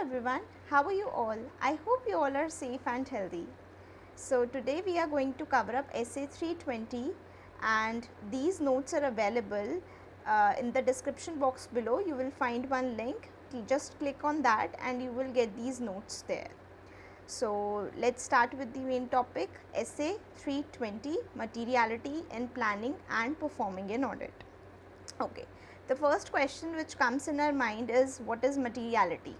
everyone, how are you all? I hope you all are safe and healthy. So today we are going to cover up essay 320 and these notes are available in the description box below. You will find one link, just click on that and you will get these notes there. So let's start with the main topic, essay 320, materiality in planning and performing an audit. Okay, the first question which comes in our mind is what is materiality?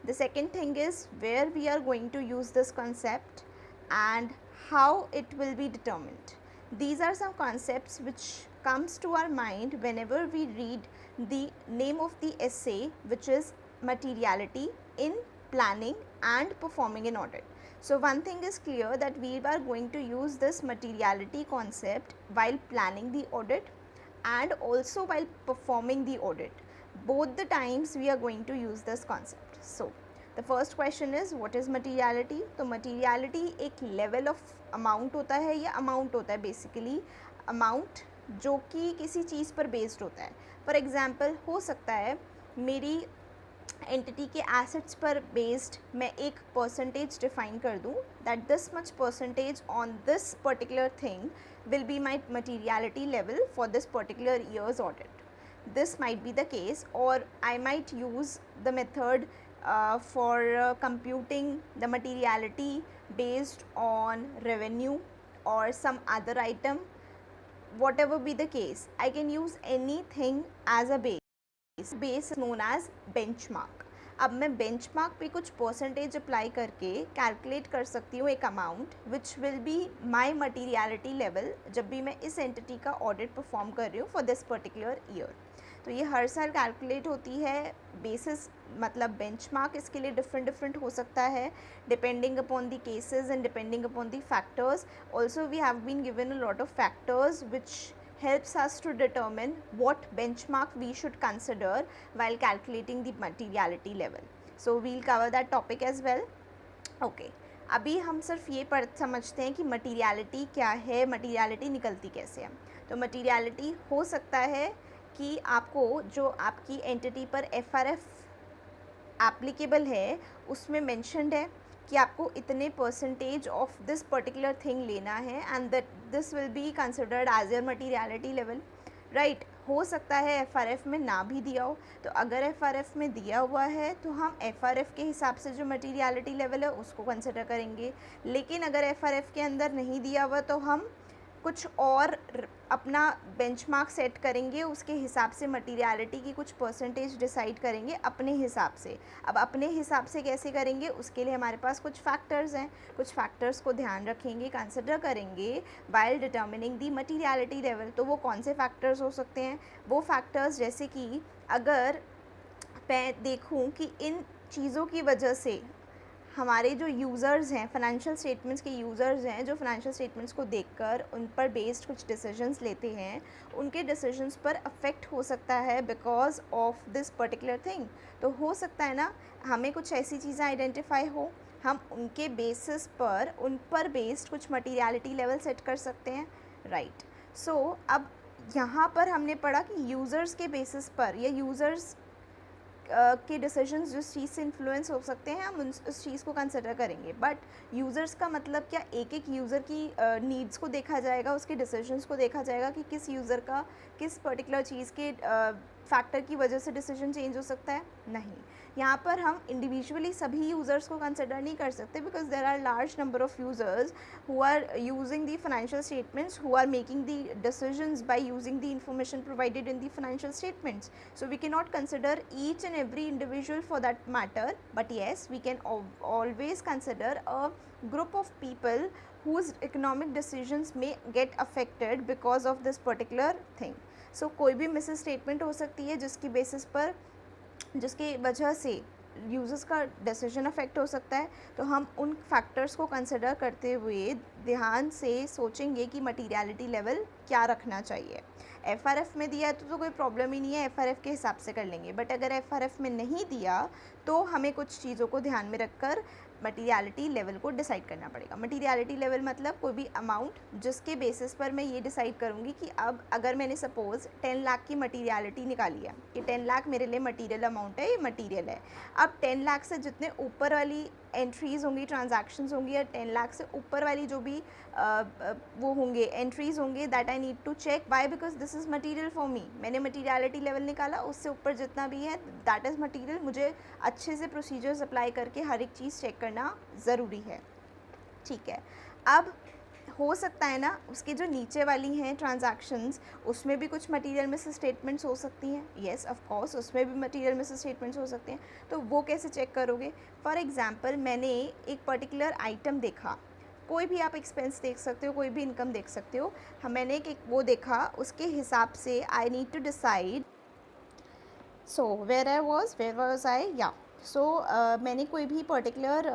The second thing is where we are going to use this concept and how it will be determined. These are some concepts which comes to our mind whenever we read the name of the essay, which is materiality in planning and performing an audit. So one thing is clear that we are going to use this materiality concept while planning the audit and also while performing the audit. Both the times we are going to use this concept. So the first question is what is materiality? तो materiality एक level of amount होता है या amount होता है basically amount जो कि किसी चीज़ पर based होता है. For example हो सकता है मेरी एंटिटी के एसेट्स पर बेस्ड मैं एक परसेंटेज डिफाइन कर दूँ that this much percentage on this particular thing will be my materiality level for this particular year's audit. This might be the case, or I might use the method for computing the materiality based on revenue or some other item. Whatever be the case, I can use anything as a base. Base is known as benchmark. अब मैं benchmark पे कुछ percentage apply करके calculate कर सकती हूँ एक amount which will be my materiality level जब भी मैं इस एंटिटी का ऑडिट परफॉर्म कर रही हूँ फॉर दिस पर्टिकुलर ईयर. तो ये हर साल कैलकुलेट होती है बेसिस मतलब बेंचमार्क इसके लिए डिफरेंट हो सकता है depending upon the cases and depending upon the factors. Also we have been given a lot of factors which helps us to determine what benchmark we should consider while calculating the materiality level. So we'll cover that topic as well. Okay, अभी हम सिर्फ ये समझते हैं कि materiality क्या है, materiality निकलती कैसे है. तो materiality हो सकता है कि आपको जो आपकी एंटिटी पर FRF एप्लीकेबल है उसमें मेंशनड है कि आपको इतने percentage of this particular thing लेना है and that this will be considered as your materiality level, right. हो सकता है FRF में ना भी दिया हो, तो अगर FRF में दिया हुआ है तो हम FRF के हिसाब से जो मटीरियलिटी लेवल है उसको कंसिडर करेंगे. लेकिन अगर FRF के अंदर नहीं दिया हुआ तो हम कुछ और अपना बेंचमार्क सेट करेंगे, उसके हिसाब से मटीरियलिटी की कुछ परसेंटेज डिसाइड करेंगे अपने हिसाब से. अब अपने हिसाब से कैसे करेंगे उसके लिए हमारे पास कुछ फैक्टर्स हैं, कुछ फैक्टर्स को ध्यान रखेंगे, कंसिडर करेंगे वाइल डिटर्मिनिंग दी मटीरियलिटी लेवल. तो वो कौन से फैक्टर्स हो सकते हैं? वो फैक्टर्स जैसे कि अगर मैं देखूँ कि इन चीज़ों की वजह से हमारे जो यूज़र्स हैं, फाइनेंशियल स्टेटमेंट्स के यूज़र्स हैं, जो फाइनेंशियल स्टेटमेंट्स को देखकर उन पर बेस्ड कुछ डिसीजंस लेते हैं, उनके डिसीजंस पर अफेक्ट हो सकता है because of this particular thing. तो हो सकता है ना हमें कुछ ऐसी चीज़ें आइडेंटिफाई हो, हम उनके बेसिस पर उन पर बेस्ड कुछ मटीरियलिटी लेवल सेट कर सकते हैं, राइट. सो अब यहाँ पर हमने पढ़ा कि यूज़र्स के बेसिस पर या यूज़र्स के डिसीजंस जिस चीज़ से इन्फ्लुएंस हो सकते हैं हम उस चीज़ को कंसिडर करेंगे. बट यूज़र्स का मतलब क्या एक एक यूज़र की नीड्स को देखा जाएगा, उसके डिसीजंस को देखा जाएगा कि किस यूज़र का किस पर्टिकुलर चीज़ के फैक्टर की वजह से डिसीजन चेंज हो सकता है? नहीं. यहाँ पर हम इंडिविजुअली सभी यूज़र्स को कंसिडर नहीं कर सकते because there are large number of users who are using the financial statements, who are making the decisions by using the information provided in the financial statements. So we cannot consider each and every individual for that matter, but yes, we can always consider a group of people whose economic decisions may get affected because of this particular thing. So कोई भी miss statement हो सकती है जिसकी basis पर जिसकी वजह से यूज़र्स का डिसीजन अफेक्ट हो सकता है. तो हम उन फैक्टर्स को कंसिडर करते हुए ध्यान से सोचेंगे कि मटीरियलिटी लेवल क्या रखना चाहिए। एफआरएफ में दिया है तो कोई प्रॉब्लम ही नहीं है, एफआरएफ के हिसाब से कर लेंगे, बट अगर एफआरएफ में नहीं दिया तो हमें कुछ चीज़ों को ध्यान में रखकर मटीरियलिटी लेवल को डिसाइड करना पड़ेगा। मटीरियलिटी लेवल मतलब कोई भी अमाउंट जिसके बेसिस पर मैं ये डिसाइड करूँगी कि अब अगर मैंने सपोज़ 10 लाख की मटीरियलिटी निकाली है कि 10 लाख मेरे लिए मटीरियल अमाउंट है, ये मटीरियल है। अब 10 लाख से जितने ऊपर वाली एंट्रीज़ होंगी, ट्रांजैक्शंस होंगी, या 10 लाख से ऊपर वाली जो भी वो होंगे एंट्रीज़ होंगे, that I need to check why because this is material for me. मैंने मटीरियलिटी लेवल निकाला, उससे ऊपर जितना भी है दैट इज़ मटीरियल। मुझे अच्छे से प्रोसीजर्स अप्लाई करके हर एक चीज़ चेक करना ज़रूरी है, ठीक है। अब हो सकता है ना उसके जो नीचे वाली हैं ट्रांजैक्शंस, उसमें भी कुछ मटीरियल मिस स्टेटमेंट्स हो सकती हैं। येस ऑफ कोर्स, उसमें भी मटीरियल मिस स्टेटमेंट्स हो सकते हैं। तो वो कैसे चेक करोगे? फॉर एग्जांपल मैंने एक पर्टिकुलर आइटम देखा, कोई भी आप एक्सपेंस देख सकते हो, कोई भी इनकम देख सकते हो। मैंने एक वो देखा, उसके हिसाब से I need to decide. So where was I या सो मैंने कोई भी पर्टिकुलर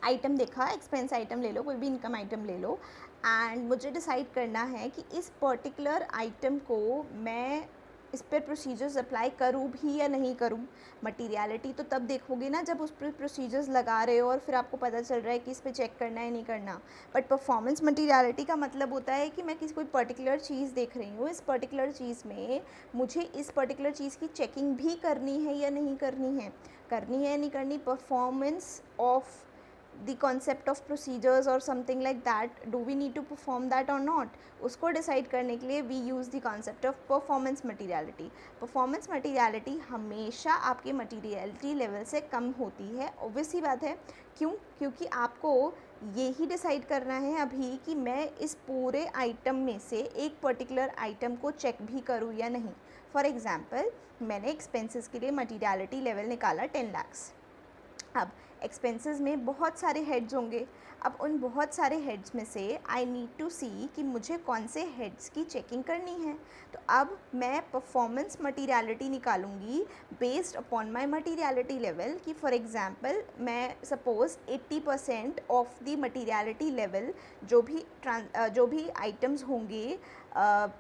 आइटम देखा, एक्सपेंस आइटम ले लो, कोई भी इनकम आइटम ले लो, एंड मुझे डिसाइड करना है कि इस पर्टिकुलर आइटम को मैं इस पर प्रोसीजर्स अप्लाई करूँ भी या नहीं करूँ। मटीरियलिटी तो तब देखोगे ना जब उस पर प्रोसीजर्स लगा रहे हो और फिर आपको पता चल रहा है कि इस पर चेक करना है नहीं करना। बट परफॉर्मेंस मटीरियलिटी का मतलब होता है कि मैं किसी कोई पर्टिकुलर चीज़ देख रही हूँ, इस पर्टिकुलर चीज़ में मुझे इस पर्टिकुलर चीज़ की चेकिंग भी करनी है या नहीं करनी है, नहीं करनी। Performance of the concept of procedures or something like that, do we need to perform that or not, उसको डिसाइड करने के लिए we use the concept of performance materiality। performance materiality हमेशा आपके materiality level से कम होती है, obvious ही बात है। क्यों? क्योंकि आपको ये ही डिसाइड करना है अभी कि मैं इस पूरे आइटम में से एक पर्टिकुलर आइटम को चेक भी करूँ या नहीं। फॉर एग्जाम्पल मैंने एक्सपेंसेस के लिए मटीरियलिटी लेवल निकाला 10 lakhs। अब एक्सपेंसेस में बहुत सारे हेड्स होंगे, अब उन बहुत सारे हेड्स में से आई नीड टू सी कि मुझे कौन से हेड्स की चेकिंग करनी है। तो अब मैं परफॉर्मेंस मटीरियलिटी निकालूंगी based upon my materiality level कि फॉर एग्जांपल मैं suppose 80% of the materiality level जो भी आइटम्स होंगे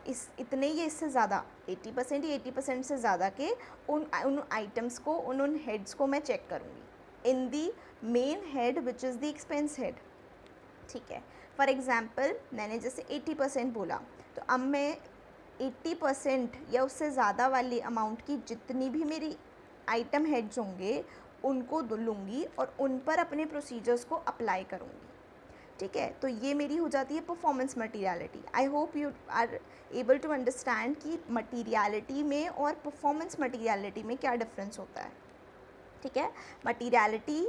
इस इतने या इससे ज़्यादा 80% या 80% से ज़्यादा के उन आइटम्स को उन हेड्स को मैं चेक करूँगी in the main head which is the expense head, ठीक है। फॉर एग्ज़ाम्पल मैंने जैसे 80% बोला, तो अब मैं 80% या उससे ज़्यादा वाली अमाउंट की जितनी भी मेरी आइटम हेड्स होंगे उनको लूँगी और उन पर अपने प्रोसीजर्स को अप्लाई करूँगी, ठीक है। तो ये मेरी हो जाती है performance materiality. I hope you are able to understand कि मटीरियलिटी में और परफॉर्मेंस मटीरियलिटी में क्या डिफरेंस होता है, ठीक है। मटीरियलिटी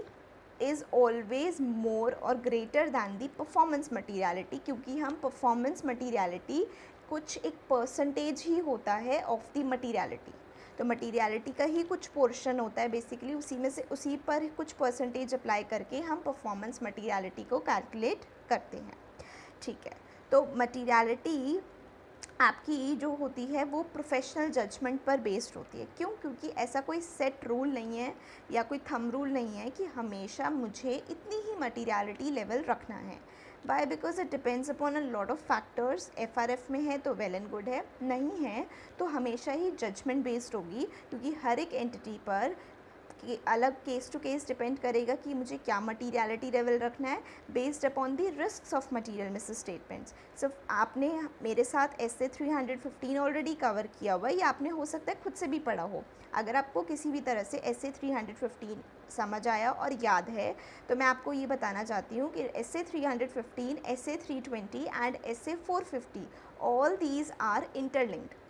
इज़ ऑलवेज मोर और greater than the performance materiality, क्योंकि हम परफॉर्मेंस मटीरियलिटी कुछ एक परसेंटेज ही होता है ऑफ द मटीरियलिटी। तो मटीरियलिटी का ही कुछ पोर्शन होता है बेसिकली, उसी में से उसी पर कुछ परसेंटेज अप्लाई करके हम परफॉर्मेंस मटीरियलिटी को कैलकुलेट करते हैं, ठीक है। तो मटीरियलिटी आपकी जो होती है वो प्रोफेशनल जजमेंट पर बेस्ड होती है। क्यों? क्योंकि ऐसा कोई सेट रूल नहीं है या कोई थंब रूल नहीं है कि हमेशा मुझे इतनी ही मटीरियलिटी लेवल रखना है। Why? Because it depends upon a lot of factors. FRF में है तो वेल एंड गुड है, नहीं है तो हमेशा ही जजमेंट बेस्ड होगी, क्योंकि हर एक एंटिटी पर कि अलग केस टू केस डिपेंड करेगा कि मुझे क्या मटीरियलिटी लेवल रखना है based upon the risks of material misstatements. So आपने मेरे साथ SA 315 ऑलरेडी कवर किया हुआ है, या आपने हो सकता है खुद से भी पढ़ा हो। अगर आपको किसी भी तरह से SA 315 समझ आया और याद है तो मैं आपको ये बताना चाहती हूँ कि SA 315, SA 320 and SA 450 all these are interlinked.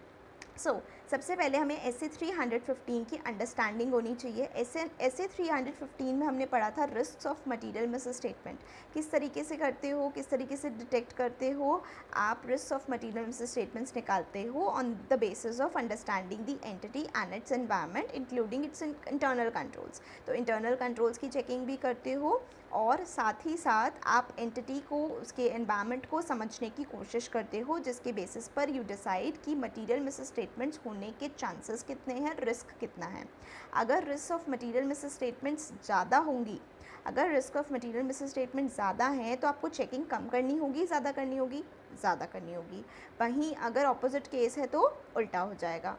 So सबसे पहले हमें SA 315 की अंडरस्टैंडिंग होनी चाहिए। SA 315 में हमने पढ़ा था risks of material miss statement, किस तरीके से करते हो, किस तरीके से डिटेक्ट करते हो आप risk of material miss statements निकालते हो on the basis of understanding the entity and it's environment including it's internal controls. तो इंटरनल कंट्रोल्स की चेकिंग भी करते हो और साथ ही साथ आप एंटिटी को, उसके एनवायरनमेंट को समझने की कोशिश करते हो, जिसके बेसिस पर यू डिसाइड कि मटीरियल मिस स्टेटमेंट्स होने के चांसेस कितने हैं, रिस्क कितना है। अगर risk of material miss statements ज़्यादा होंगी, अगर रिस्क ऑफ मटेरियल मिसस्टेटमेंट ज़्यादा है तो आपको चेकिंग कम करनी होगी, ज़्यादा करनी होगी, ज़्यादा करनी होगी। वहीं अगर ऑपोजिट केस है तो उल्टा हो जाएगा,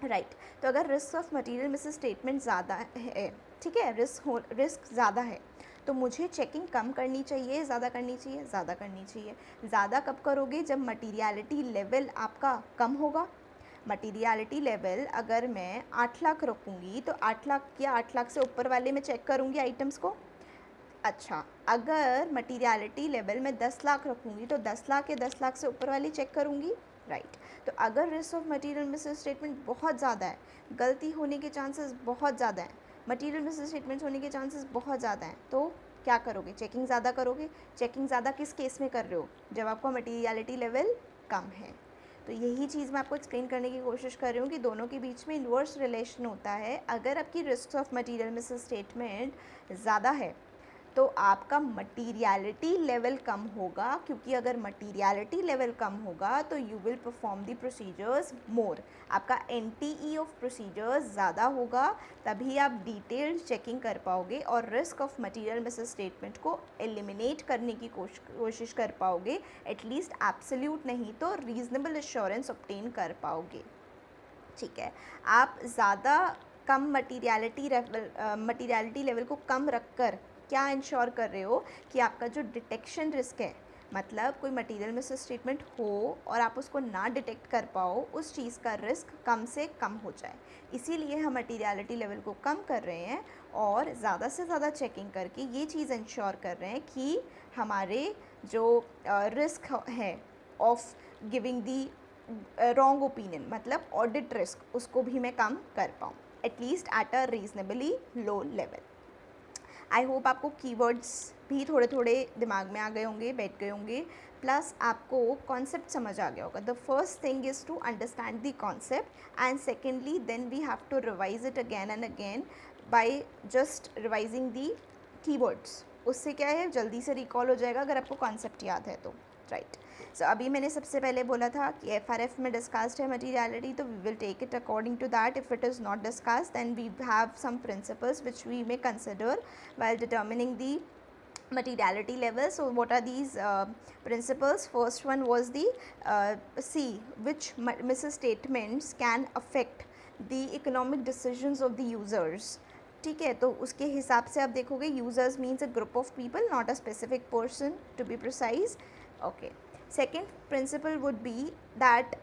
राइट। तो अगर रिस्क ऑफ मटेरियल मिसस्टेटमेंट ज़्यादा है, ठीक है, रिस्क ज़्यादा है, तो मुझे चेकिंग कम करनी चाहिए, ज़्यादा करनी चाहिए, ज़्यादा करनी चाहिए। ज़्यादा कब करोगे? जब मटीरियलिटी लेवल आपका कम होगा। मटीरियलिटी लेवल अगर मैं 8 लाख रखूँगी तो 8 लाख या 8 लाख से ऊपर वाले में चेक करूँगी आइटम्स को। अच्छा, अगर मटीरियलिटी लेवल में 10 लाख रखूँगी तो 10 लाख या 10 लाख से ऊपर वाली चेक करूँगी, राइट। तो अगर रिस्क ऑफ मटीरियल मिसस्टेटमेंट बहुत ज़्यादा है, गलती होने के चांसेस बहुत ज़्यादा हैं, मटीरियल मिसस्टेटमेंट होने के चांसेस बहुत ज़्यादा हैं, तो क्या करोगे? चेकिंग ज़्यादा करोगे। चेकिंग ज़्यादा किस केस में कर रहे हो? जब आपका मटीरियलिटी लेवल कम है। तो यही चीज़ मैं आपको एक्सप्लेन करने की कोशिश कर रही हूँ कि दोनों के बीच में इन्वर्स रिलेशन होता है। अगर आपकी रिस्क ऑफ मटीरियल मिसस्टेटमेंट ज़्यादा है तो आपका मटीरियलिटी लेवल कम होगा, क्योंकि अगर मटीरियलिटी लेवल कम होगा तो you will perform the procedures more, आपका NTE ऑफ प्रोसीजर्स ज़्यादा होगा, तभी आप डिटेल्ड चेकिंग कर पाओगे और रिस्क ऑफ मटीरियल मिसस्टेटमेंट को एलिमिनेट करने की कोशिश कर पाओगे, एटलीस्ट एब्सोल्यूट नहीं तो रीजनेबल एश्योरेंस ऑब्टेन कर पाओगे, ठीक है। आप ज़्यादा कम मटीरियलिटी लेवल को कम रखकर क्या इंश्योर कर रहे हो कि आपका जो डिटेक्शन रिस्क है, मतलब कोई मटेरियल मिसस्टेटमेंट हो और आप उसको ना डिटेक्ट कर पाओ, उस चीज़ का रिस्क कम से कम हो जाए। इसीलिए हम मटीरियलिटी लेवल को कम कर रहे हैं और ज़्यादा से ज़्यादा चेकिंग करके ये चीज़ इंश्योर कर रहे हैं कि हमारे जो रिस्क है of giving the wrong opinion, मतलब ऑडिट रिस्क, उसको भी मैं कम कर पाऊँ, at least at a reasonably low level. I hope आपको कीवर्ड्स भी थोड़े थोड़े दिमाग में आ गए होंगे, बैठ गए होंगे, प्लस आपको कॉन्सेप्ट समझ आ गया होगा। The first thing is to understand the concept and secondly then we have to revise it again and again by just revising the keywords. उससे क्या है, जल्दी से रिकॉल हो जाएगा अगर आपको कॉन्सेप्ट याद है तो, राइट। सो अभी मैंने सबसे पहले बोला था कि FRF में डिस्कस्ड है मटीरियलिटी, तो we will take it according to that. If it is not discussed then we have some principles which we may consider while determining the materiality level. So what are these principles? First one was the C, which misstatements can affect the economic decisions of the users. ठीक है, तो उसके हिसाब से आप देखोगे users means a group of people, not a specific person to be precise, okay. Second principle would be that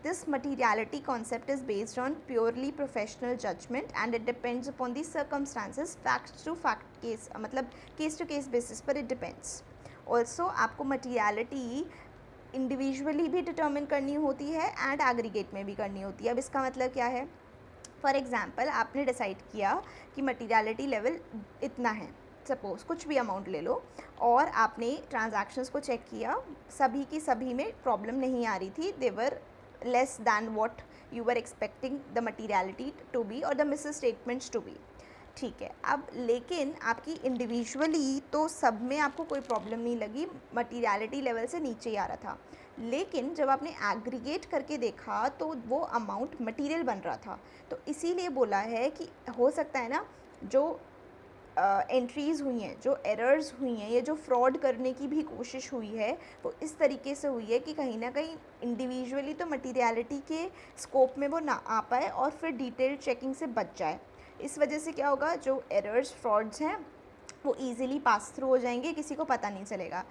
this materiality concept is based on purely professional judgment and it depends upon the circumstances, fact to fact case, मतलब case to case basis पर it depends. Also आपको materiality individually भी determine करनी होती है and aggregate में भी करनी होती है. अब इसका मतलब क्या है? फॉर एग्ज़ाम्पल आपने डिसाइड किया कि मटीरियलिटी लेवल इतना है, सपोज़ कुछ भी अमाउंट ले लो, और आपने ट्रांजैक्शंस को चेक किया, सभी की सभी में प्रॉब्लम नहीं आ रही थी, they were less than what you were expecting the materiality to be और द मिसस्टेटमेंट्स टू बी, ठीक है. अब लेकिन आपकी इंडिविजुअली तो सब में आपको कोई प्रॉब्लम नहीं लगी, मटीरियलिटी लेवल से नीचे ही आ रहा था, लेकिन जब आपने एग्रीगेट करके देखा तो वो अमाउंट मटेरियल बन रहा था. तो इसीलिए बोला है कि हो सकता है ना जो एंट्रीज़ हुई हैं, जो एरर्स हुई हैं, ये जो फ्रॉड करने की भी कोशिश हुई है, वो इस तरीके से हुई है कि कहीं ना कहीं इंडिविजुअली तो मटीरियलिटी के स्कोप में वो ना आ पाए और फिर डिटेल्ड चेकिंग से बच जाए. इस वजह से क्या होगा, जो एरर्स फ्रॉड्स हैं वो इजीली पास थ्रू हो जाएंगे, किसी को पता नहीं चलेगा.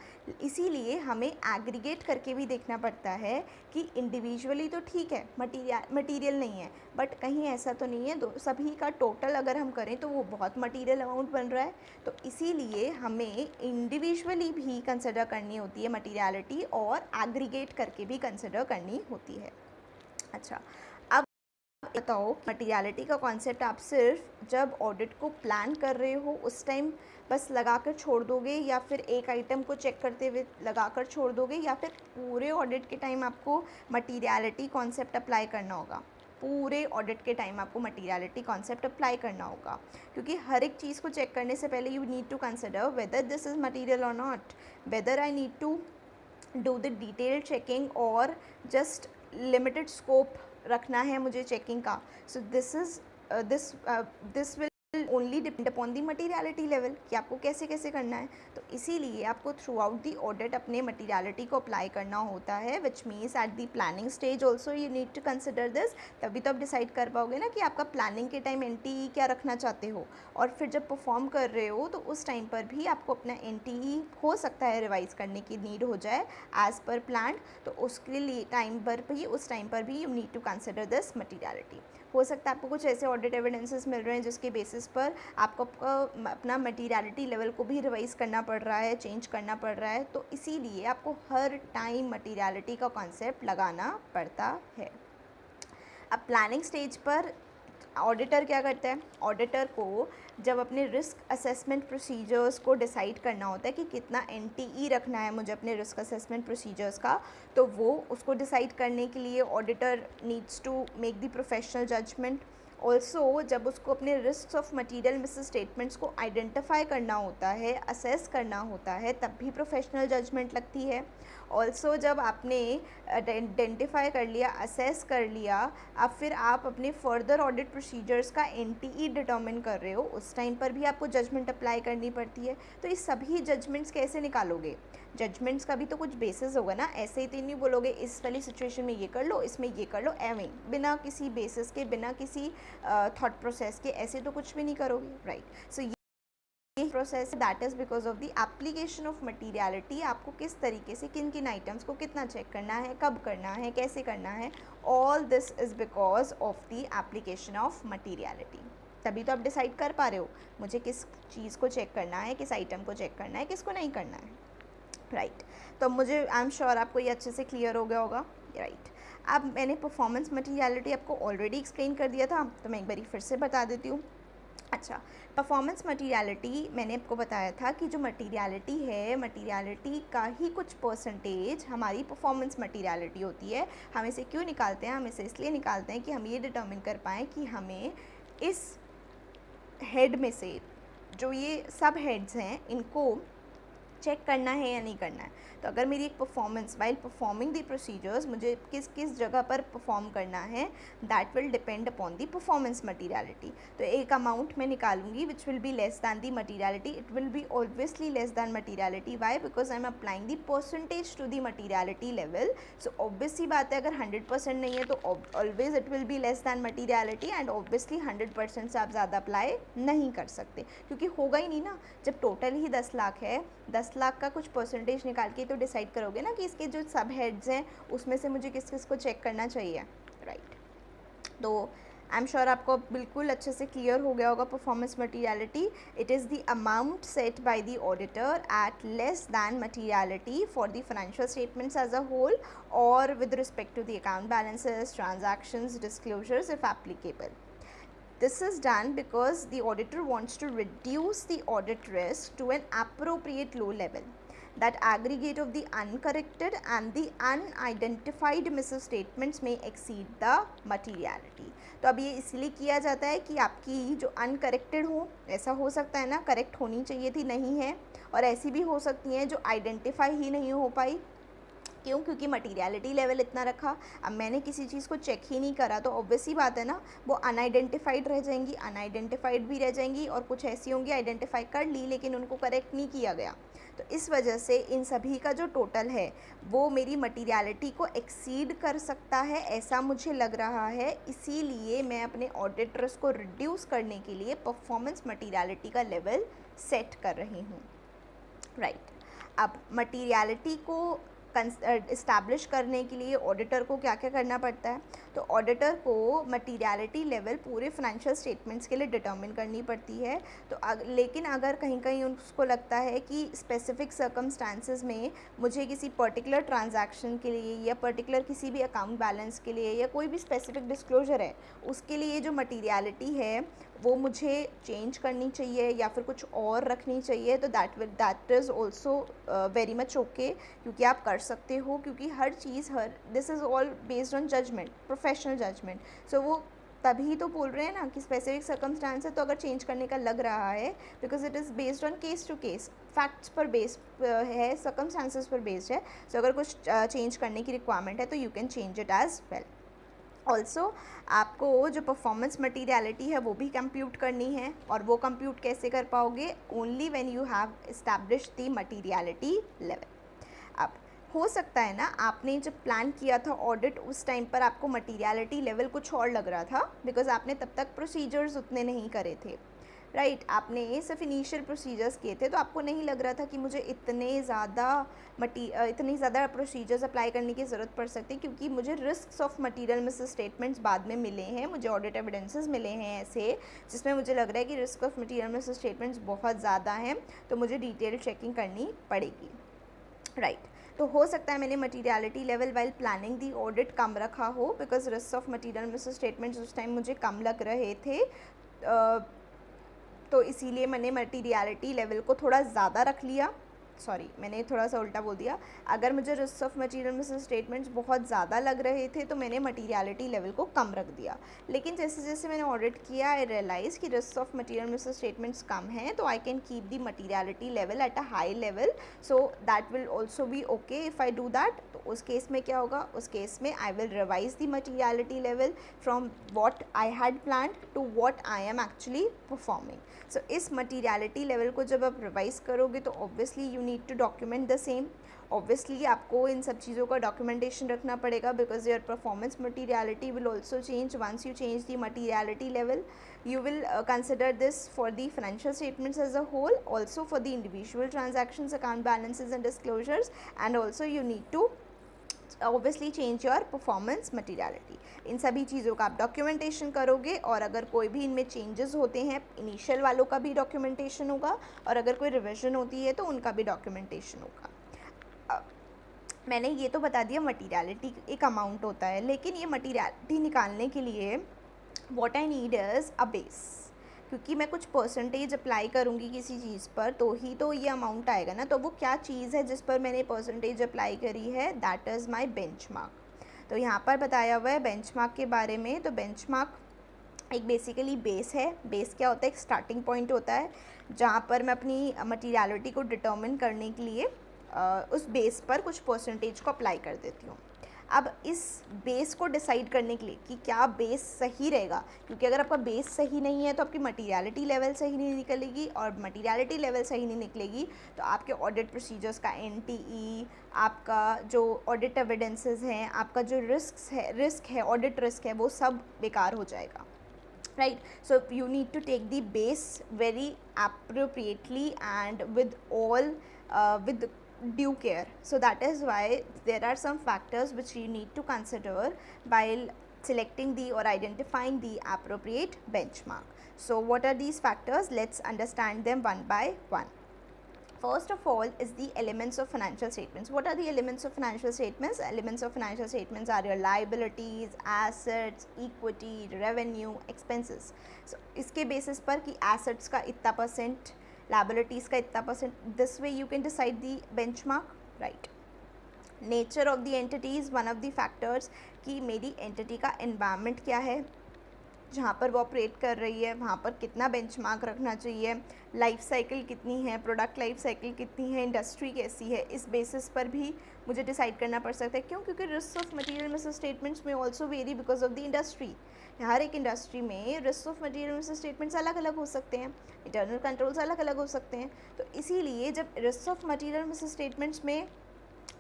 इसीलिए हमें एग्रीगेट करके भी देखना पड़ता है कि इंडिविजुअली तो ठीक है मटीरियल नहीं है, बट कहीं ऐसा तो नहीं है सभी का टोटल अगर हम करें तो वो बहुत मटीरियल अमाउंट बन रहा है. तो इसीलिए हमें इंडिविजुअली भी कंसिडर करनी होती है मटीरियलिटी और एग्रीगेट करके भी कंसिडर करनी होती है. अच्छा, बताओ मटीरियलिटी का कॉन्सेप्ट आप सिर्फ जब ऑडिट को प्लान कर रहे हो उस टाइम बस लगा कर छोड़ दोगे, या फिर एक आइटम को चेक करते हुए लगा कर छोड़ दोगे, या फिर पूरे ऑडिट के टाइम आपको मटीरियलिटी कॉन्सेप्ट अप्लाई करना होगा? पूरे ऑडिट के टाइम आपको मटीरियलिटी कॉन्सेप्ट अप्लाई करना होगा, क्योंकि हर एक चीज़ को चेक करने से पहले you need to consider whether this is material or not, whether I need to do the detailed checking और जस्ट लिमिटेड स्कोप रखना है मुझे चेकिंग का. So this will will only depend upon the materiality level कि आपको कैसे कैसे करना है। तो इसीलिए आपको थ्रू आउट दी ऑडिट अपने मटीरियलिटी को अप्लाई करना होता है, which means at the planning stage also you need to consider this. तभी तो आप डिसाइड कर पाओगे ना कि आपका प्लानिंग के टाइम NTE क्या रखना चाहते हो, और फिर जब परफॉर्म कर रहे हो तो उस टाइम पर भी आपको अपना NTE हो सकता है रिवाइज करने की नीड हो जाए एज पर प्लान। तो उसके लिए उस टाइम पर भी you need to consider this materiality. हो सकता है आपको कुछ ऐसे ऑडिट एविडेंसेस मिल रहे हैं जिसके बेसिस पर आपको अपना मटीरियलिटी लेवल को भी रिवाइज करना पड़ रहा है, चेंज करना पड़ रहा है। तो इसीलिए आपको हर टाइम मटीरियलिटी का कॉन्सेप्ट लगाना पड़ता है। अब प्लानिंग स्टेज पर ऑडिटर क्या करता है, ऑडिटर को जब अपने रिस्क असेसमेंट प्रोसीजर्स को डिसाइड करना होता है कि कितना NTE रखना है मुझे अपने रिस्क असेसमेंट प्रोसीजर्स का, तो वो उसको डिसाइड करने के लिए auditor needs to make the professional judgement. Also जब उसको अपने risk of material misstatements को आइडेंटिफाई करना होता है, असेस करना होता है, तब भी प्रोफेशनल जजमेंट लगती है। ऑल्सो जब आपने आइडेंटिफाई कर लिया, असेस कर लिया, अब फिर आप अपने फर्दर ऑडिट प्रोसीजर्स का NTE डिटर्मिन कर रहे हो, उस टाइम पर भी आपको जजमेंट अप्लाई करनी पड़ती है। तो ये सभी जजमेंट्स कैसे निकालोगे, जजमेंट्स का भी तो कुछ बेसिस होगा ना। ऐसे ही तो नहीं बोलोगे इस वाली सिचुएशन में ये कर लो, इसमें ये कर लो, एवं बिना किसी बेसिस के, बिना किसी थॉट प्रोसेस के ऐसे तो कुछ भी नहीं करोगे, राइट। सो ये process that is because of the application of materiality. आपको किस तरीके से किन किन आइटम्स को कितना चेक करना है, कब करना है, कैसे करना है, all this is because of the application of materiality. तभी तो आप डिसाइड कर पा रहे हो मुझे किस चीज़ को चेक करना है, किस आइटम को चेक करना है, किसको नहीं करना है, राइट। तो मुझे आई एम श्योर आपको ये अच्छे से क्लियर हो गया होगा, राइट। अब मैंने परफॉर्मेंस मटीरियलिटी आपको ऑलरेडी एक्सप्लेन कर दिया था, तो मैं एक बार फिर से बता देती हूँ। अच्छा, परफॉर्मेंस मटीरियलिटी मैंने आपको बताया था कि जो मटीरियलिटी है, मटीरियलिटी का ही कुछ परसेंटेज हमारी परफॉर्मेंस मटीरियलिटी होती है। हम इसे क्यों निकालते हैं, हम इसे इसलिए निकालते हैं कि हम ये डिटर्मिन कर पाएँ कि हमें इस हेड में से जो ये सब हेड्स हैं इनको चेक करना है या नहीं करना है। तो अगर मेरी एक performance while performing the procedures मुझे किस किस जगह पर परफॉर्म करना है, that will depend upon the performance materiality. तो एक अमाउंट मैं निकालूंगी which will be less than the materiality, it will be obviously less than materiality. Why? Because I am applying the percentage to the materiality level. So obvious सी बात है, अगर 100% नहीं है तो always it will be less than materiality, and obviously 100% से आप ज़्यादा अप्लाई नहीं कर सकते, क्योंकि होगा ही नहीं ना। जब टोटल ही 10 लाख है, 10 लाख का कुछ परसेंटेज निकाल के तो डिसाइड करोगे ना कि इसके जो सब हेड्स हैं उसमें से मुझे किस किस को चेक करना चाहिए, राइट। तो आई एम श्योर आपको बिल्कुल अच्छे से क्लियर हो गया होगा performance materiality. It is the amount set by the auditor at less than materiality for the financial statements as a whole और with respect to the account balances, transactions, disclosures if applicable. This is done because the auditor wants to reduce the audit risk to an appropriate low level. That aggregate of the uncorrected and the unidentified misstatements may exceed the materiality. तो अब ये इसलिए किया जाता है कि आपकी जो अनकरेक्टेड हो, ऐसा हो सकता है ना, करेक्ट होनी चाहिए थी, नहीं है, और ऐसी भी हो सकती हैं जो आइडेंटिफाई ही नहीं हो पाई। क्यों? क्योंकि मटीरियलिटी लेवल इतना रखा, अब मैंने किसी चीज़ को चेक ही नहीं करा, तो ऑब्वियस ही बात है ना, वो अनआइडेंटिफाइड रह जाएंगी, अनआइडेंटिफाइड भी रह जाएंगी, और कुछ ऐसी होंगी आइडेंटिफाई कर ली लेकिन उनको करेक्ट नहीं किया गया। तो इस वजह से इन सभी का जो टोटल है वो मेरी मटीरियलिटी को एक्सीड कर सकता है, ऐसा मुझे लग रहा है। इसीलिए मैं अपने ऑडिट रिस्क को रिड्यूस करने के लिए परफॉर्मेंस मटीरियलिटी का लेवल सेट कर रही हूँ, राइट। अब मटीरियलिटी को इस्टेब्लिश करने के लिए ऑडिटर को क्या क्या करना पड़ता है? तो ऑडिटर को मटीरियलिटी लेवल पूरे फाइनेंशियल स्टेटमेंट्स के लिए डिटर्मिन करनी पड़ती है। तो लेकिन अगर कहीं कहीं उसको लगता है कि स्पेसिफिक सर्कमस्टांसेस में मुझे किसी पर्टिकुलर ट्रांजैक्शन के लिए या पर्टिकुलर किसी भी अकाउंट बैलेंस के लिए या कोई भी स्पेसिफिक डिस्क्लोजर है, उसके लिए जो मटीरियलिटी है वो मुझे चेंज करनी चाहिए या फिर कुछ और रखनी चाहिए, तो that is also very much okay, क्योंकि आप कर सकते हो, क्योंकि हर चीज़ this is all based on judgement, professional judgement. So वो तभी तो बोल रहे हैं ना कि स्पेसिफिक सर्कमस्टांस है तो अगर चेंज करने का लग रहा है, because it is based on case to case, facts पर बेस्ड है, सर्कमस्टांसेस पर बेस्ड है। सो अगर कुछ चेंज करने की रिक्वायरमेंट है तो you can change it as well, also आपको जो परफॉर्मेंस मटीरियलिटी है वो भी कंप्यूट करनी है, और वो कंप्यूट कैसे कर पाओगे? Only when you have established the materiality level. अब हो सकता है ना आपने जब प्लान किया था ऑडिट उस टाइम पर आपको मटीरियलिटी लेवल कुछ और लग रहा था, बिकॉज आपने तब तक प्रोसीजर्स उतने नहीं करे थे, राइट आपने सिर्फ इनिशियल प्रोसीजर्स किए थे, तो आपको नहीं लग रहा था कि मुझे इतने ज़्यादा प्रोसीजर्स अप्लाई करने की ज़रूरत पड़ सकती है, क्योंकि मुझे risks of material miss statements बाद में मिले हैं, मुझे ऑडिट एविडेंसेस मिले हैं ऐसे जिसमें मुझे लग रहा है कि risk of material miss statements बहुत ज़्यादा हैं, तो मुझे डिटेल चेकिंग करनी पड़ेगी, राइट तो हो सकता है मैंने materiality level while planning the audit कम रखा हो, because risk of material misstatements उस टाइम मुझे कम लग रहे थे, तो इसीलिए मैंने मटीरियलिटी लेवल को थोड़ा ज़्यादा रख लिया। सॉरी, मैंने थोड़ा सा उल्टा बोल दिया। अगर मुझे risk of material miss statements बहुत ज़्यादा लग रहे थे तो मैंने मटीरियलिटी लेवल को कम रख दिया, लेकिन जैसे जैसे मैंने ऑडिट किया आई रियलाइज़ कि risk of material misstatements कम हैं, तो I can keep the materiality level at a high level, so that will also be okay if I do that. तो उस केस में क्या होगा? उस केस में I will revise the materiality level from what I had plan to what I am actually performing. So इस materiality level को जब आप रिवाइज करोगे तो obviously you need to document the same. Obviously आपको इन सब चीज़ों का डॉक्यूमेंटेशन रखना पड़ेगा, because your performance materiality will also change once you change the materiality level. You will consider this for the financial statements as a whole, also for the individual transactions, account balances and disclosures, and also you need to obviously change your performance materiality। इन सभी चीज़ों का आप documentation करोगे, और अगर कोई भी इनमें चेंजेस होते हैं इनिशियल वालों का भी डॉक्यूमेंटेशन होगा, और अगर कोई रिविजन होती है तो उनका भी डॉक्यूमेंटेशन होगा। मैंने ये तो बता दिया मटीरियलिटी एक अमाउंट होता है, लेकिन ये मटीरियलिटी निकालने के लिए what I need is a base, क्योंकि मैं कुछ परसेंटेज अप्लाई करूँगी किसी चीज़ पर तो ही तो ये अमाउंट आएगा ना। तो वो क्या चीज़ है जिस पर मैंने परसेंटेज अप्लाई करी है? That is my benchmark. तो यहाँ पर बताया हुआ है बेंचमार्क के बारे में। तो बेंचमार्क एक बेसिकली बेस है। बेस क्या होता है? एक स्टार्टिंग पॉइंट होता है जहाँ पर मैं अपनी मटीरियलिटी को डिटर्मिन करने के लिए उस बेस पर कुछ परसेंटेज को अप्लाई कर देती हूँ। अब इस बेस को डिसाइड करने के लिए कि क्या बेस सही रहेगा, क्योंकि अगर आपका बेस सही नहीं है तो आपकी मटीरियलिटी लेवल सही नहीं निकलेगी, और मटीरियलिटी लेवल सही नहीं निकलेगी तो आपके ऑडिट प्रोसीजर्स का एनटीई, आपका जो ऑडिट एविडेंसेस हैं, आपका जो रिस्क है ऑडिट रिस्क है, वो सब बेकार हो जाएगा, right? So you need to take the base very appropriately and with all with due care. So that is why there are some factors which you need to consider while selecting the or identifying the appropriate benchmark. So what are these factors? Let's understand them one by one. First of all is the elements of financial statements. What are the elements of financial statements? Elements of financial statements are your liabilities, assets, equity, revenue, expenses. So इसके basis पर कि assets का इतना percent, liabilities का इतना percent, this way you can decide the benchmark, right? Nature of the entity is one of the factors कि मेरी entity का environment क्या है, जहाँ पर वो ऑपरेट कर रही है वहाँ पर कितना बेंचमार्क रखना चाहिए, लाइफ साइकिल कितनी है, प्रोडक्ट लाइफ साइकिल कितनी है, इंडस्ट्री कैसी है, इस बेसिस पर भी मुझे डिसाइड करना पड़ सकता है। क्यों? क्योंकि risk of material misstatements में also very because of the industry. हर एक इंडस्ट्री में risk of material misstatements अलग अलग हो सकते हैं, इंटरनल कंट्रोल्स अलग अलग हो सकते हैं। तो इसीलिए जब risk of material misstatements में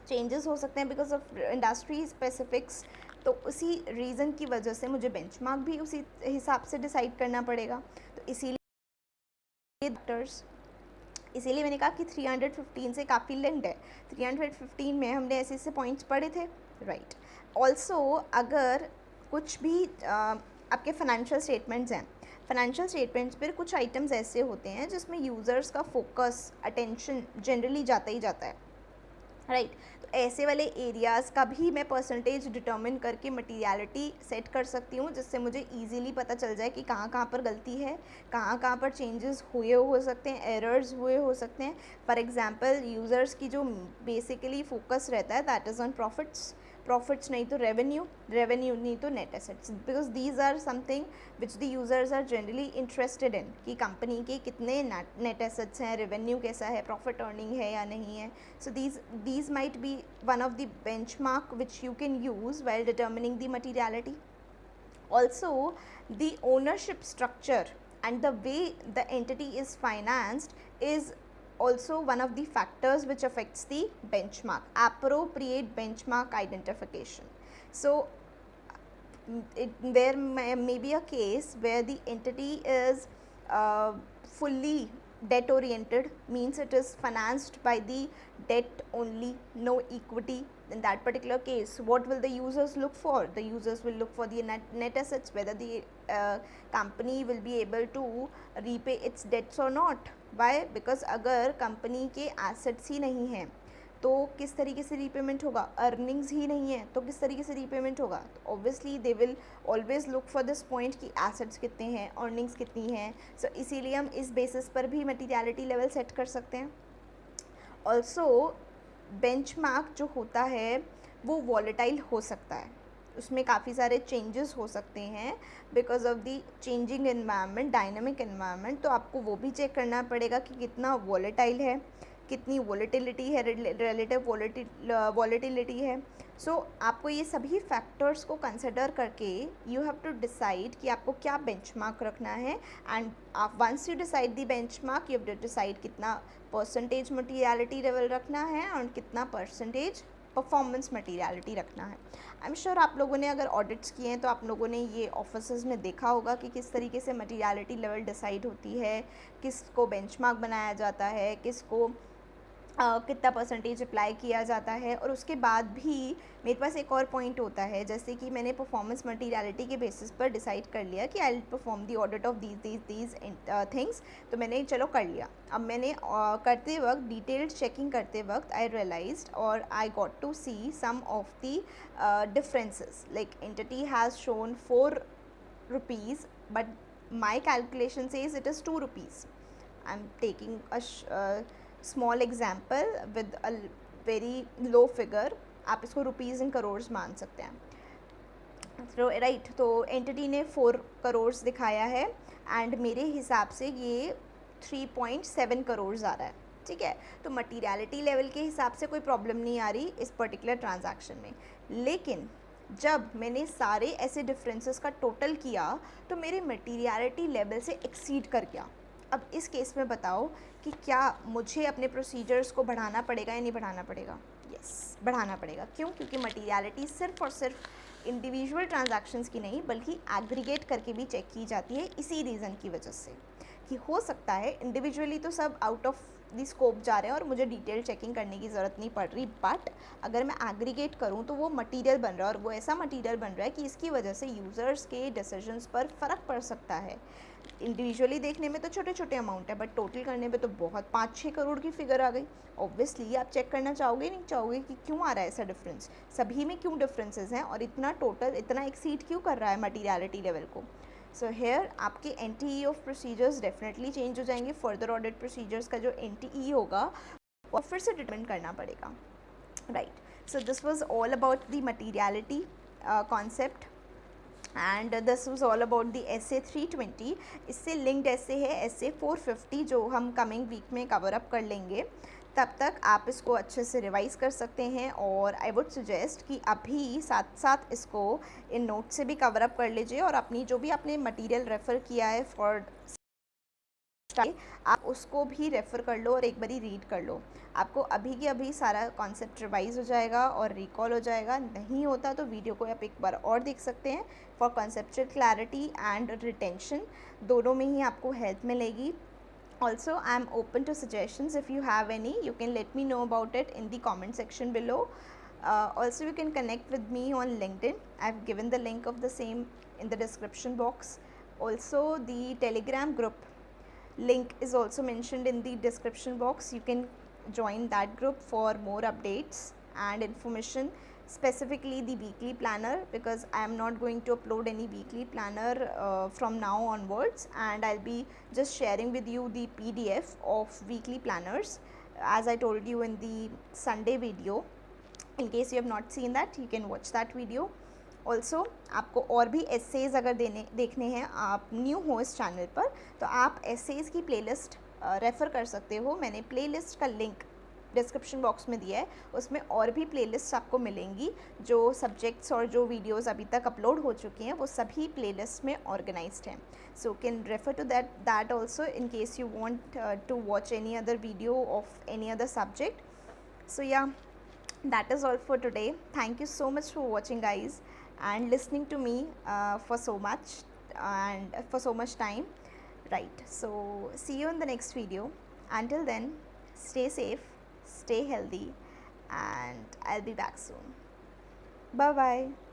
चेंजेस हो सकते हैं बिकॉज ऑफ इंडस्ट्री स्पेसिफिक्स, तो उसी रीज़न की वजह से मुझे बेंचमार्क भी उसी हिसाब से डिसाइड करना पड़ेगा। तो इसीलिए मैंने कहा कि 315 से काफ़ी लिंक्ड है। 315 में हमने ऐसे ऐसे पॉइंट्स पढ़े थे, राइट। ऑल्सो अगर कुछ भी आपके फाइनेंशियल स्टेटमेंट्स हैं, फाइनेंशियल स्टेटमेंट्स पर कुछ आइटम्स ऐसे होते हैं जिसमें यूज़र्स का फोकस, अटेंशन जनरली जाता ही जाता है, राइट। तो ऐसे वाले एरियाज़ का भी मैं परसेंटेज डिटर्मिन करके मटीरियलिटी सेट कर सकती हूँ, जिससे मुझे इजीली पता चल जाए कि कहाँ कहाँ पर गलती है, कहाँ कहाँ पर चेंजेस हुए हो सकते हैं, एरर्स हुए हो सकते हैं। फॉर एग्जांपल यूज़र्स की जो बेसिकली फोकस रहता है दैट इज़ ऑन प्रॉफिट्स नहीं तो रेवेन्यू नहीं तो net assets, because these are something which the users are generally interested in कि कंपनी के कितने नेट एसेट्स हैं, रेवेन्यू कैसा है, प्रॉफिट अर्निंग है या नहीं है। सो these might be one of the benchmark which you can use while determining the materiality, Also, the ownership structure and the way the entity is financed is also one of the factors which affects the benchmark, appropriate benchmark identification. So there may be a case where the entity is fully debt oriented, means it is financed by the debt only, no equity. In that particular case, what will the users look for? The users will look for the net assets, whether the company will be able to repay its debts or not. Why? Because अगर company के assets ही नहीं हैं तो किस तरीके से repayment होगा, earnings ही नहीं है तो किस तरीके से रीपेमेंट होगा. तो obviously they will always look for this point कि एसेट्स कितने हैं, अर्निंग्स कितनी हैं. सो इसीलिए हम इस बेसिस पर भी मटीरियलिटी लेवल सेट कर सकते हैं. ऑल्सो बेंचमार्क जो होता है वो वॉलेटाइल हो सकता है, उसमें काफ़ी सारे चेंजेस हो सकते हैं because of the changing environment, dynamic environment. तो आपको वो भी चेक करना पड़ेगा कि कितना वॉलेटाइल है, कितनी वॉलेटिलिटी है, रिलेटिव वॉलेटिलिटी है. सो आपको ये सभी फैक्टर्स को कंसिडर करके यू हैव टू डिसाइड कि आपको क्या बेंचमार्क रखना है. And once you decide the benchmark, you have to decide कितना परसेंटेज मटीरियलिटी लेवल रखना है और कितना परसेंटेज परफॉर्मेंस मटीरियलिटी रखना है. आई एम श्योर आप लोगों ने अगर ऑडिट्स किए हैं तो आप लोगों ने ये ऑफिसेज में देखा होगा कि किस तरीके से मटीरियलिटी लेवल डिसाइड होती है, किसको बेंचमार्क बनाया जाता है, किसको कितना परसेंटेज अप्लाई किया जाता है. और उसके बाद भी मेरे पास एक और पॉइंट होता है, जैसे कि मैंने परफॉर्मेंस मटीरियलिटी के बेसिस पर डिसाइड कर लिया कि I will perform the audit of these things. तो मैंने चलो कर लिया. अब मैंने करते वक्त डिटेल्ड चेकिंग करते वक्त आई रियलाइज्ड और I got to see some of the differences. Like entity has shown 4 rupees but my calculation says it is 2 rupees. I'm taking a small example with a very low figure. आप इसको rupees in crores मान सकते हैं. Right, तो entity ने 4 करोर्स दिखाया है and मेरे हिसाब से ये 3.7 करोर्स आ रहा है. ठीक है, तो मटीरियलिटी लेवल के हिसाब से कोई प्रॉब्लम नहीं आ रही इस पर्टिकुलर ट्रांजैक्शन में. लेकिन जब मैंने सारे ऐसे डिफरेंसेस का टोटल किया तो मेरे मटीरियलिटी लेवल से एक्सीड कर गया. अब इस केस में बताओ कि क्या मुझे अपने प्रोसीजर्स को बढ़ाना पड़ेगा या नहीं बढ़ाना पड़ेगा? यस, बढ़ाना पड़ेगा. क्यों? क्योंकि मटीरियलिटी सिर्फ और सिर्फ इंडिविजुअल ट्रांजैक्शंस की नहीं बल्कि एग्रीगेट करके भी चेक की जाती है. इसी रीज़न की वजह से कि हो सकता है इंडिविजुअली तो सब आउट ऑफ दी स्कोप जा रहे हैं और मुझे डिटेल चेकिंग करने की ज़रूरत नहीं पड़ रही, बट अगर मैं एग्रीगेट करूं तो वो मटेरियल बन रहा है और वो ऐसा मटेरियल बन रहा है कि इसकी वजह से यूज़र्स के डिसीजंस पर फ़र्क पड़ सकता है. इंडिविजुअली देखने में तो छोटे छोटे अमाउंट है बट टोटल करने में तो बहुत 5-6 करोड़ की फिगर आ गई. ऑब्वियसली आप चेक करना चाहोगे नहीं चाहोगे कि क्यों आ रहा है ऐसा डिफरेंस, सभी में क्यों डिफरेंसेस हैं और इतना टोटल इतना एक्सीड क्यों कर रहा है मटीरियलिटी लेवल को. सो हेयर आपके NTE of procedures definitely change हो जाएंगे. फर्दर ऑडिट प्रोसीजर्स का जो NTE होगा वो फिर से डिटरमाइन करना पड़ेगा. Right, so this was all about the materiality concept and this was all about the SA 320. इससे लिंक्ड ऐसे है SA 450 जो हम कमिंग वीक में कवर अप कर लेंगे. तब तक आप इसको अच्छे से रिवाइज कर सकते हैं और आई वुड सजेस्ट कि अभी साथ साथ इसको इन नोट से भी कवर अप कर लीजिए और अपनी जो भी आपने मटेरियल रेफ़र किया है फॉर आप उसको भी रेफ़र कर लो और एक बारी रीड कर लो. आपको अभी के अभी सारा कॉन्सेप्ट रिवाइज हो जाएगा और रिकॉल हो जाएगा. नहीं होता तो वीडियो को आप एक बार और देख सकते हैं for conceptual clarity and retention. दोनों में ही आपको हेल्प मिलेगी. Also, I am open to suggestions. If you have any, you can let me know about it in the comment section below. Also, you can connect with me on LinkedIn. I have given the link of the same in the description box. Also, the Telegram group link is also mentioned in the description box. You can join that group for more updates and information, specifically the weekly planner, because I am not going to upload any weekly planner from now onwards, and I'll be just sharing with you the PDF of weekly planners as I told you in the Sunday video. In case you have not seen that, you can watch that video. Also आपको और भी essays अगर देखने हैं, आप new हो इस channel पर तो आप एसेज की प्लेलिस्ट रेफ़र कर सकते हो. मैंने प्लेलिस्ट का लिंक डिस्क्रिप्शन बॉक्स में दिया है, उसमें और भी प्लेलिस्ट आपको मिलेंगी जो सब्जेक्ट्स और जो वीडियोस अभी तक अपलोड हो चुकी हैं वो सभी प्लेलिस्ट में ऑर्गेनाइज्ड हैं. So can refer to that also in case you want to watch any other video of any other subject. So yeah, that is all for today. Thank you so much for watching, guys, and listening to me for so much and for so much time. Right, so see you in the next video. Until then, stay safe, stay healthy, and I'll be back soon. Bye bye.